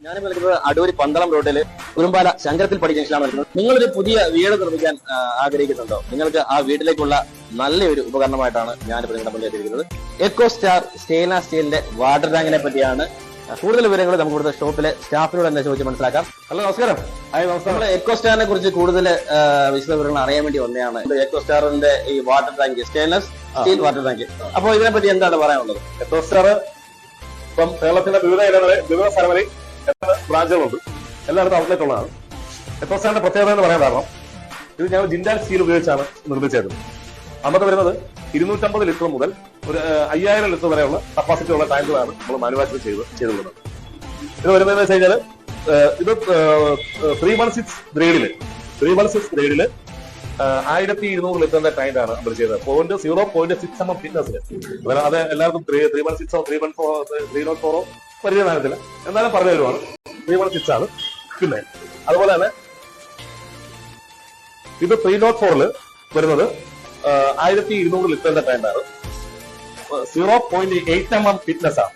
ഞാനിപ്പോൾ നിൽക്കുന്നത് അടൂരി പന്തളം റോഡില് കുറുമ്പാല ശങ്കരത്തിൽ പടി ജംഗ്ഷനിലാണ് നിൽക്കുന്നത്. നിങ്ങളൊരു പുതിയ വീട് നിർമ്മിക്കാൻ ആഗ്രഹിക്കുന്നുണ്ടോ? നിങ്ങൾക്ക് ആ വീട്ടിലേക്കുള്ള നല്ലൊരു ഉപകരണമായിട്ടാണ് ഞാനിപ്പോൾ നിങ്ങളുടെ മുന്നിൽ എത്തിയിരിക്കുന്നത്. എക്കോ സ്റ്റാർ സ്റ്റെയിൻലെസ് സ്റ്റീലിന്റെ വാട്ടർ ടാങ്കിനെ പറ്റിയാണ് കൂടുതൽ വിവരങ്ങൾ നമുക്ക് ഇവിടുത്തെ ഷോപ്പിലെ സ്റ്റാഫിനോട് തന്നെ ചോദിച്ച് മനസ്സിലാക്കാം. ഹലോ, നമസ്കാരം. നമസ്കാരം. എക്കോ സ്റ്റാറിനെ കുറിച്ച് കൂടുതൽ വിശദ വിവരങ്ങൾ അറിയാൻ വേണ്ടി വന്നതാണ്. എക്കോ സ്റ്റാറിന്റെ ഈ water tank, stainless steel water tank, അപ്പോൾ ഇതിനെപ്പറ്റി എന്താണ് പറയാനുള്ളത്? എക്കോ സ്റ്റാർ ഇപ്പം കേരളത്തിന്റെ വിവിധ സ്ഥലങ്ങളിൽ ബ്രാഞ്ചുകളുണ്ട്, എല്ലായിടത്തും ഔട്ട്ലെറ്റ് ഉള്ളതാണ്. എക്കോ സ്റ്റാറിന്റെ പ്രത്യേകത എന്ന് പറയാൻ കാരണം ഇത് ഞങ്ങൾ ജിൻഡാൽ സ്റ്റീൽ ഉപയോഗിച്ചാണ് നിർമ്മിച്ചത്. അന്നത്തെ വരുന്നത് 250 ലിറ്റർ മുതൽ ഒരു 5000 ലിറ്റർ വരെയുള്ള കപ്പാസിറ്റി ഉള്ള ടാങ്കുകളാണ് നമ്മൾ മാനുഫാക്ചർ ചെയ്തിട്ടുള്ളത്. ഇത് വരുന്നതെന്ന് വെച്ച് കഴിഞ്ഞാൽ ഇത് 316 ഗ്രേഡില് 1200 ലിറ്ററിന്റെ ടാങ്കാണ് നമ്മൾ ചെയ്തത്. 0.6 mm ഫിറ്റ്നസിന്. അത് എല്ലാവർക്കും 316 304 പരിചയമാകത്തില്ല, എന്നാലും പറഞ്ഞു തരുവാണ്. 316 ആണ്. പിന്നെ അതുപോലെ തന്നെ ഇത് 304 വരുന്നത് 1200 ലിറ്ററിന്റെ ടാങ്കാണ്. 0.8 mm ഫിറ്റ്നസ് ആണ്.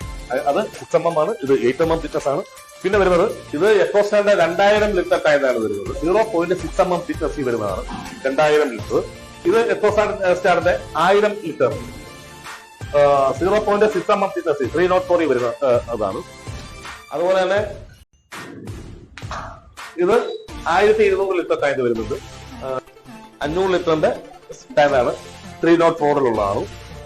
അത് 6 mm ആണ്, ഇത് 8 mm ഫിറ്റ്നസ് ആണ്. പിന്നെ വരുന്നത് ഇത് എക്കോ സ്റ്റാറിന്റെ 2000 ലിറ്റർ ടാങ്കാണ് വരുന്നത്. 0.6 mm ഫിറ്റ്നസ് വരുന്നതാണ് 2000 ലിറ്റർ. ഇത് എക്കോ സ്റ്റാറിന്റെ 1000 ലിറ്റർ 0.6 mm ഫിറ്റ്നസ് 304 വരുന്ന അതാണ്. അതുപോലെ തന്നെ ഇത് 1200 ലിറ്റർ ടാങ്ക് വരുന്നുണ്ട്. 500 ലിറ്ററിന്റെ ടാങ്കാണ് 304-ലുള്ളതാണ്.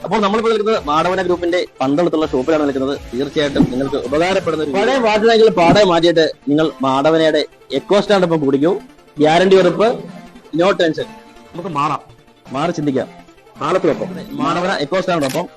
അപ്പോൾ നമ്മളിപ്പോൾ നിൽക്കുന്നത് മാടവന ഗ്രൂപ്പിന്റെ പന്തളത്തുള്ള ഷോപ്പിലാണ് നിൽക്കുന്നത്. തീർച്ചയായിട്ടും നിങ്ങൾക്ക് ഉപകാരപ്പെടുന്ന പഴയ വാട്ടർ ടാങ്കിൽ പാടെ മാറ്റിയിട്ട് നിങ്ങൾ മാടവനയുടെ എക്കോ സ്റ്റാറിനൊപ്പം കുടിക്കൂ. ഗ്യാരണ്ടി ഉറപ്പ്, നോ ടെൻഷൻ. നമുക്ക് മാറി ചിന്തിക്കാം. നാളത്തിനൊപ്പം മാടവന എക്കോ സ്റ്റാറിനൊപ്പം